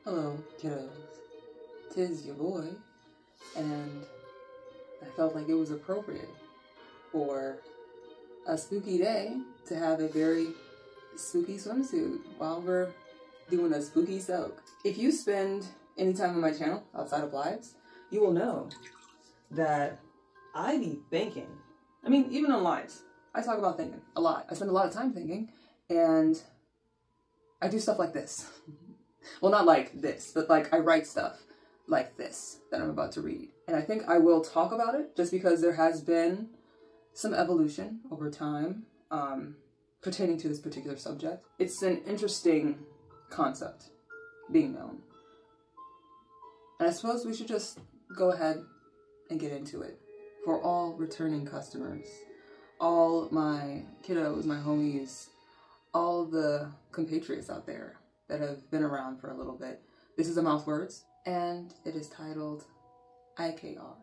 Hello, kiddos. Tis your boy, and I felt like it was appropriate for a spooky day to have a very spooky swimsuit while we're doing a spooky soak. If you spend any time on my channel outside of lives, you will know that I be thinking. I mean, even on lives, I talk about thinking a lot. I spend a lot of time thinking, and I do stuff like this. Well, not like this, but like I write stuff like this that I'm about to read. And I think I will talk about it just because there has been some evolution over time pertaining to this particular subject. It's an interesting concept, being known. And I suppose we should just go ahead and get into it. For all returning customers, all my kiddos, my homies, all the compatriots out there that have been around for a little bit, this is A Mouth Words, and it is titled IKR.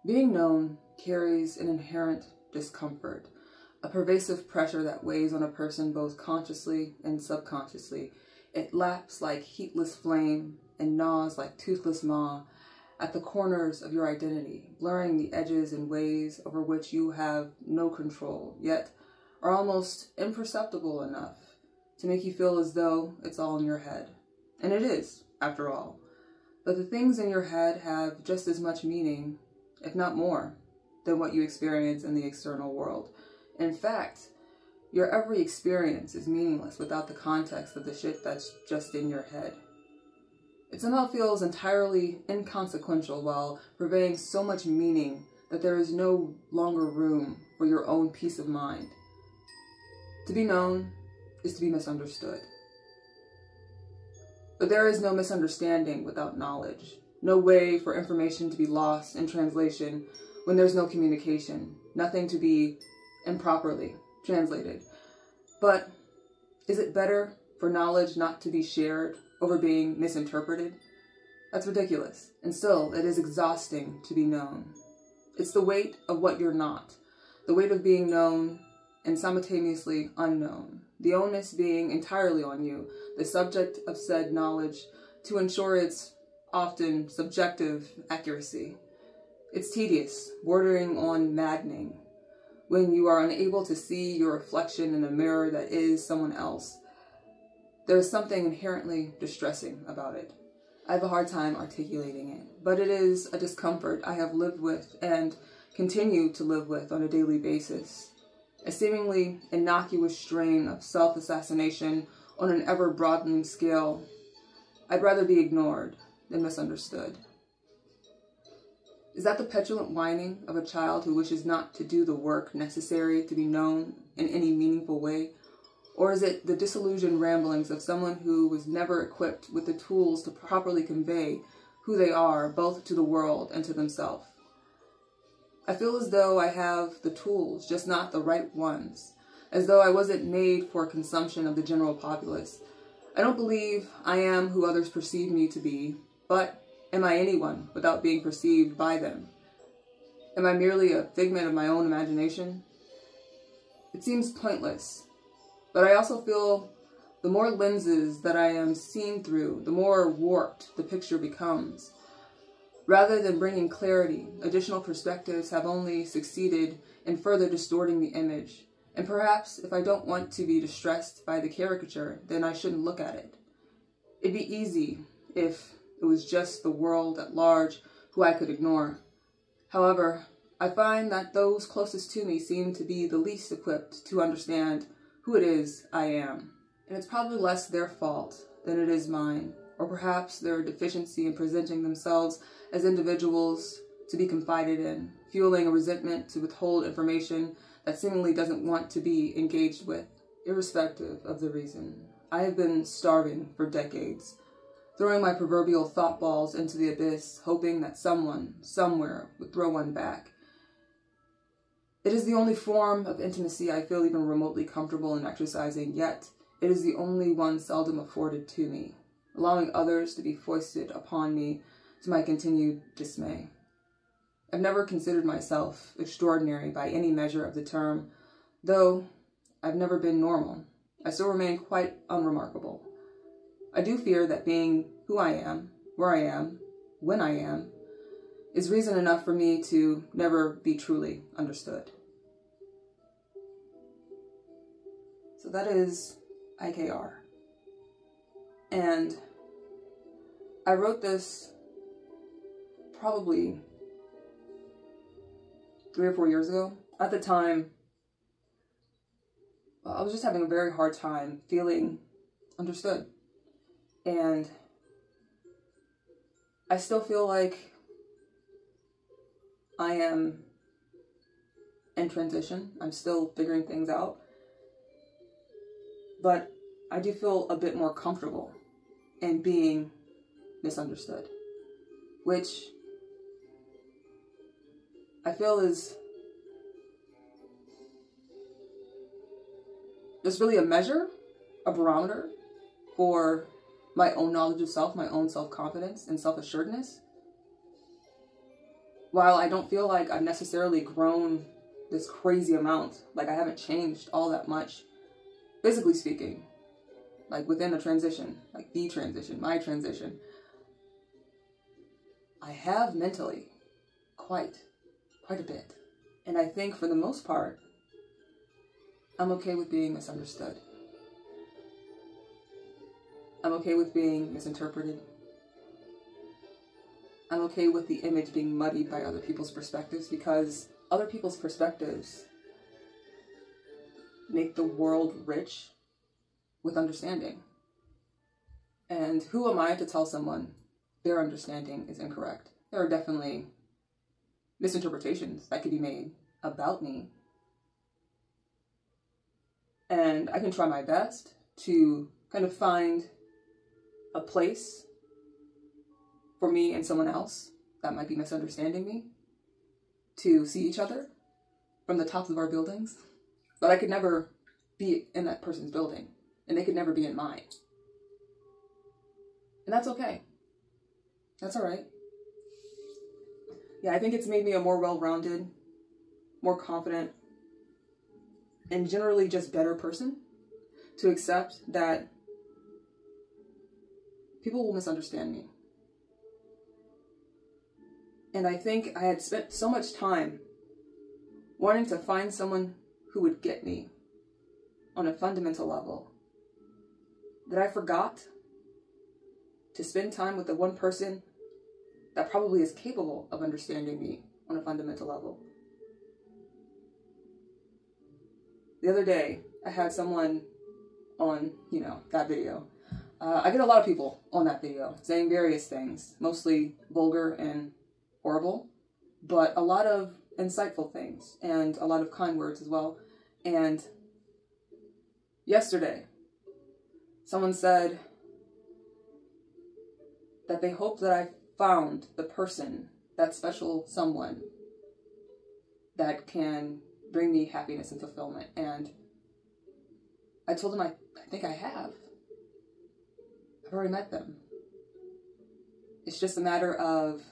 Being known carries an inherent discomfort, a pervasive pressure that weighs on a person both consciously and subconsciously. It laps like heatless flame and gnaws like toothless maw at the corners of your identity, blurring the edges in ways over which you have no control, yet are almost imperceptible enough to make you feel as though it's all in your head. And it is, after all. But the things in your head have just as much meaning, if not more, than what you experience in the external world. In fact, your every experience is meaningless without the context of the shit that's just in your head. It somehow feels entirely inconsequential while purveying so much meaning that there is no longer room for your own peace of mind. To be known is to be misunderstood. But there is no misunderstanding without knowledge, no way for information to be lost in translation when there's no communication, nothing to be improperly translated. But is it better for knowledge not to be shared over being misinterpreted? That's ridiculous. And still, it is exhausting to be known. It's the weight of what you're not, the weight of being known and simultaneously unknown, the onus being entirely on you, the subject of said knowledge, to ensure its often subjective accuracy. It's tedious, bordering on maddening, when you are unable to see your reflection in a mirror that is someone else. There is something inherently distressing about it. I have a hard time articulating it, but it is a discomfort I have lived with and continue to live with on a daily basis. A seemingly innocuous strain of self-assassination on an ever-broadening scale. I'd rather be ignored than misunderstood. Is that the petulant whining of a child who wishes not to do the work necessary to be known in any meaningful way? Or is it the disillusioned ramblings of someone who was never equipped with the tools to properly convey who they are, both to the world and to themselves? I feel as though I have the tools, just not the right ones, as though I wasn't made for consumption of the general populace. I don't believe I am who others perceive me to be, but am I anyone without being perceived by them? Am I merely a figment of my own imagination? It seems pointless, but I also feel the more lenses that I am seen through, the more warped the picture becomes. Rather than bringing clarity, additional perspectives have only succeeded in further distorting the image. And perhaps if I don't want to be distressed by the caricature, then I shouldn't look at it. It'd be easy if it was just the world at large who I could ignore. However, I find that those closest to me seem to be the least equipped to understand who it is I am. And it's probably less their fault than it is mine, or perhaps their deficiency in presenting themselves as individuals to be confided in, fueling a resentment to withhold information that seemingly doesn't want to be engaged with, irrespective of the reason. I have been starving for decades, throwing my proverbial thought balls into the abyss, hoping that someone, somewhere, would throw one back. It is the only form of intimacy I feel even remotely comfortable in exercising, yet it is the only one seldom afforded to me, allowing others to be foisted upon me to my continued dismay. I've never considered myself extraordinary by any measure of the term, though I've never been normal. I still remain quite unremarkable. I do fear that being who I am, where I am, when I am, is reason enough for me to never be truly understood. So that is IKR. And I wrote this probably 3 or 4 years ago. At the time, I was just having a very hard time feeling understood. And I still feel like I am in transition. I'm still figuring things out. But I do feel a bit more comfortable in being misunderstood, which I feel is just really a measure, a barometer for my own knowledge of self, my own self-confidence and self-assuredness. While I don't feel like I've necessarily grown this crazy amount, like I haven't changed all that much, physically speaking, like within a transition, like the transition, my transition, I have mentally quite a bit. And I think for the most part, I'm okay with being misunderstood. I'm okay with being misinterpreted. I'm okay with the image being muddied by other people's perspectives, because other people's perspectives make the world rich with understanding. And who am I to tell someone their understanding is incorrect? There are definitely misinterpretations that could be made about me. And I can try my best to kind of find a place for me and someone else that might be misunderstanding me to see each other from the tops of our buildings. But I could never be in that person's building, and they could never be in mine. And that's okay. That's all right. Yeah, I think it's made me a more well-rounded, more confident, and generally just better person to accept that people will misunderstand me. And I think I had spent so much time wanting to find someone who would get me on a fundamental level that I forgot to spend time with the one person that probably is capable of understanding me on a fundamental level. The other day, I had someone on, that video. I get a lot of people on that video saying various things, mostly vulgar and horrible, but a lot of insightful things and a lot of kind words as well. And yesterday, someone said that they hoped that I found the person, that special someone that can bring me happiness and fulfillment. And I told them I think I have. I've already met them. It's just a matter of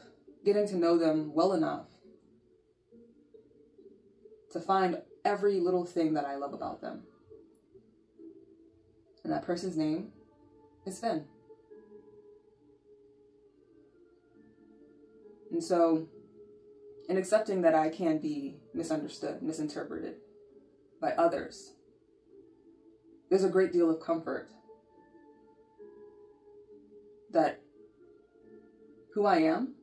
getting to know them well enough to find every little thing that I love about them. And that person's name is Finn. And so, in accepting that I can be misunderstood, misinterpreted by others, there's a great deal of comfort that who I am,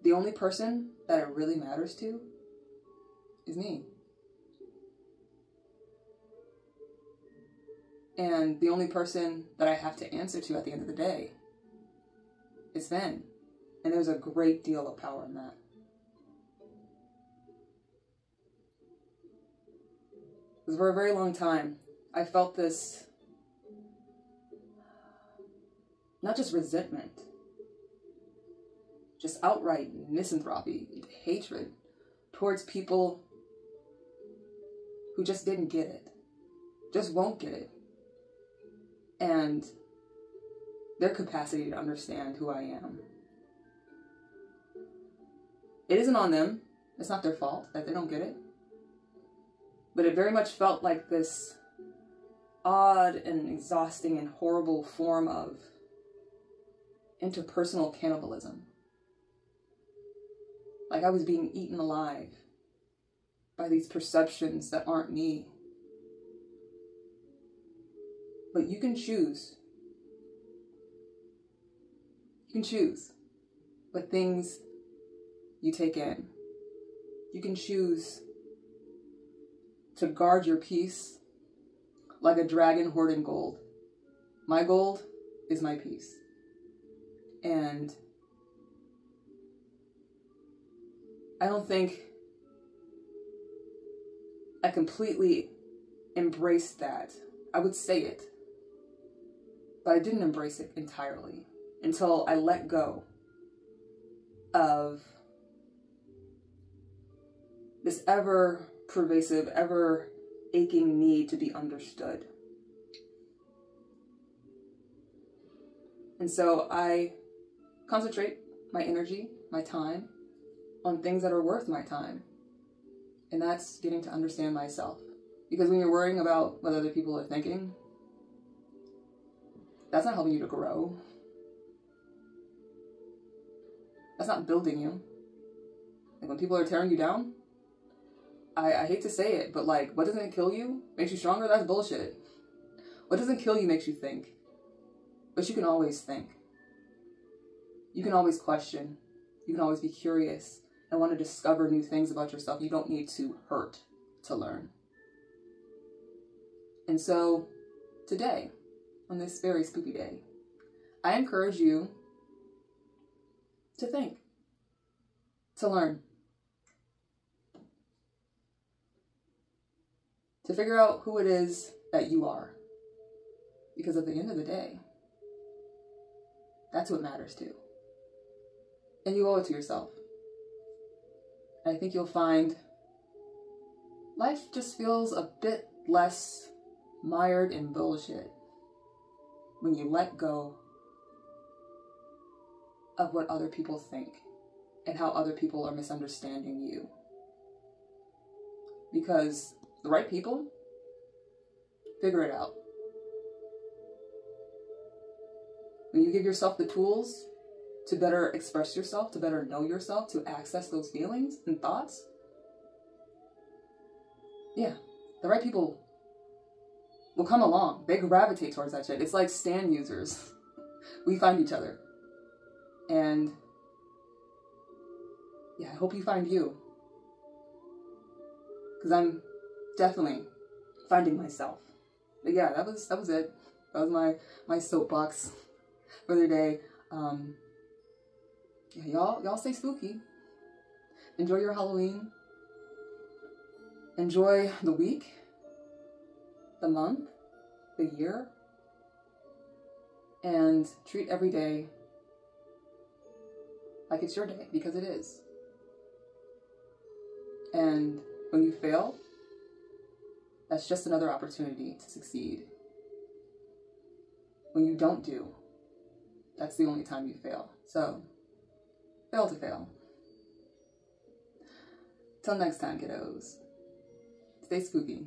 the only person that it really matters to, is me. And the only person that I have to answer to at the end of the day is Finn. And there's a great deal of power in that. Because for a very long time, I felt this, not just resentment, just outright misanthropy, hatred towards people who just didn't get it, just won't get it, and their capacity to understand who I am. It isn't on them. It's not their fault that they don't get it. But it very much felt like this odd and exhausting and horrible form of interpersonal cannibalism. Like I was being eaten alive by these perceptions that aren't me. But you can choose. You can choose what things you take in. You can choose to guard your peace like a dragon hoarding gold. My gold is my peace. And I don't think I completely embraced that. I would say it, but I didn't embrace it entirely until I let go of this ever pervasive, ever aching need to be understood. And so I concentrate my energy, my time, on things that are worth my time. And that's getting to understand myself. Because when you're worrying about what other people are thinking, that's not helping you to grow. That's not building you. Like when people are tearing you down, I hate to say it, but like, what doesn't kill you makes you stronger? That's bullshit. What doesn't kill you makes you think. But you can always think. You can always question. You can always be curious and want to discover new things about yourself. You don't need to hurt to learn. And so today, on this very spooky day, I encourage you to think, to learn, to figure out who it is that you are. Because at the end of the day, that's what matters too. And you owe it to yourself. And I think you'll find life just feels a bit less mired in bullshit when you let go of what other people think and how other people are misunderstanding you. Because the right people figure it out. When you give yourself the tools to better express yourself, to better know yourself, to access those feelings and thoughts, yeah, the right people will come along. They gravitate towards that shit. It's like Stan users. We find each other. And yeah, I hope you find you. Because I'm definitely finding myself. But yeah, that was it. That was my soapbox for the day. Yeah, y'all stay spooky. Enjoy your Halloween. Enjoy the week, the month, the year, and treat every day like it's your day, because it is. And when you fail, that's just another opportunity to succeed. When you don't do, that's the only time you fail. So, fail to fail. Till next time, kiddos. Stay spooky.